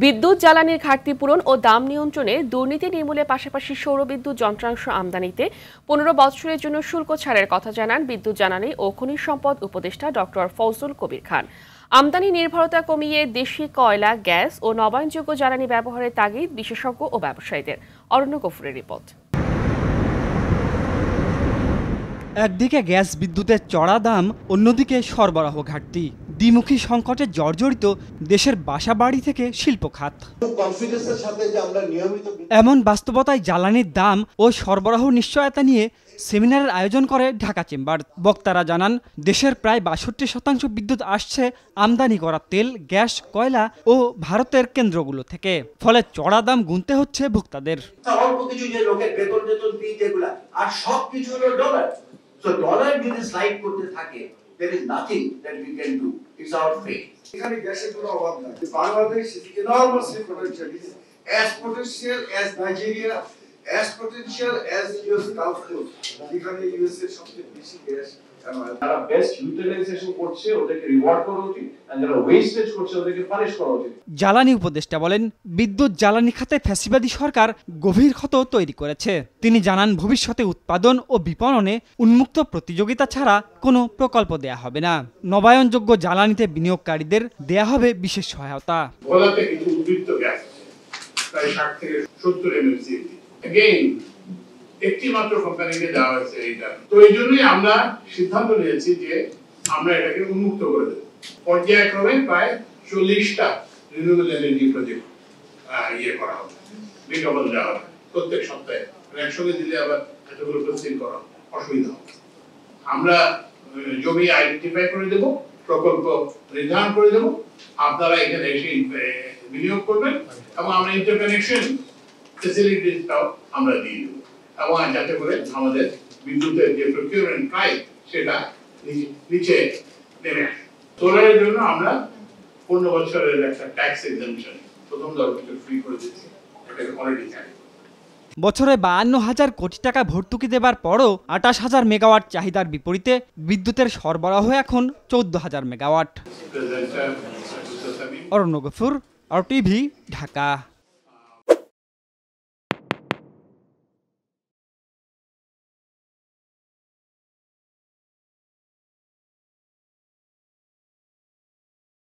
বিদ্যুৎ জ্বালানির ঘাটতি পূরণ ও দাম নিয়ন্ত্রণে দুর্নীতি নির্মূলের পাশাপাশি সৌরবিদ্যুৎ যন্ত্রাংশ আমদানিতে ১৫ বছরের জন্য শুল্ক ছাড়ের কথা জানান বিদ্যুৎ জ্বালানি ও খনিজ সম্পদ উপদেষ্টা ডক্টর ফজলুল কবির খান। আমদানি নির্ভরতা কমিয়ে দেশি কয়লা, গ্যাস ও নবায়নযোগ্য জ্বালানি ব্যবহারের তাগিদ বিশেষজ্ঞ ও ব্যবসায়ীদের। অরণ্য গফুরের রিপোর্ট। একদিকে গ্যাস বিদ্যুতের চড়া দাম, অন্যদিকে সরবরাহ ঘাটতি, দ্বিমুখী সংকটে জর্জরিত দেশের বাসাবাড়ি থেকে শিল্প খাত। এমন বাস্তবতায় জ্বালানির দাম ও সরবরাহ নিশ্চয়তা নিয়ে সেমিনারের আয়োজন করে ঢাকা চেম্বার। বক্তারা জানান, দেশের প্রায় ৬২% বিদ্যুৎ আসছে আমদানি করা তেল, গ্যাস, কয়লা ও ভারতের কেন্দ্রগুলো থেকে। ফলে চড়া দাম গুনতে হচ্ছে ভোক্তাদের। So dollar যদি স্লাইড করতে থাকে, there is nothing that we can do. It's our fate. এখানে গ্যাসের কোনো অভাব নাই। Bangladesh is enormously potential. It is as potential as Nigeria, as potential as US Gulf Coast. যেখানে US এর সবচেয়ে বেশি গ্যাস। যারা বেস্ট ইউটিলাইজেশন করছে ওদেরকে রিওয়ার্ড করা উচিত, আর যারা ওয়েস্টেজ করছে ওদেরকে পানিশ করা উচিত। জ্বালানি উপদেষ্টা বলেন, বিদ্যুৎ জ্বালানি খাতে ফ্যাসিবাদী সরকার গভীর ক্ষত তৈরি করেছে। তিনি জানান, ভবিষ্যতে উৎপাদন ও বিপণনে উন্মুক্ত প্রতিযোগিতা ছাড়া কোনো প্রকল্প দেয়া হবে না। নবায়নযোগ্য জ্বালানিতে বিনিয়োগকারীদের দেয়া হবে বিশেষ সহায়তা। ভোলাতে কিছু উদ্বৃত্ত গ্যাস প্রায় ৬০ থেকে ৭০ এমএলসি अगेन একটি মাত্র কোম্পানিকে দেওয়া হয়েছে এইটা। তো এই জন্যই আমরা সিদ্ধান্ত নিয়েছি যে আমরা এটাকে উন্মুক্ত করে দেব। পর্যায়ক্রমে প্রায় ৪০টা রিনিউয়েবল এনার্জি প্রজেক্ট করা হবে, বিজ্ঞাপন দেওয়া হবে প্রত্যেক সপ্তাহে। একসঙ্গে দিলে আবার এতগুলো প্রসেসিং করা অসুবিধা হবে। আমরা জমি আইডেন্টিফাই করে দেব, প্রকল্প নির্ধারণ করে দেব, আপনারা এখানে এসে বিনিয়োগ করবেন এবং আমরা ইন্টারকানেকশন ফ্যাসিলিটিসটাও আমরা দিয়ে দেব, এবং যাতে করে আমাদের বিদ্যুতের যে প্রকিউরমেন্ট প্রাইস সেটা নিচে নেমে আসে। সোলারের জন্য আমরা ১৫ বছরের একটা ট্যাক্স এক্সাম্পশন প্রথম ১০ বছর ফ্রি করে দিচ্ছি, এটাকে অলরেডি জানি। বছরে ৫২,০০০ কোটি টাকা ভর্তুকি দেবার পরও ২৮,০০০ মেগাওয়াট চাহিদার বিপরীতে বিদ্যুতের সরবরাহ এখন ১৪,০০০ মেগাওয়াট। অরণ্য গফুর, RTV, ঢাকা।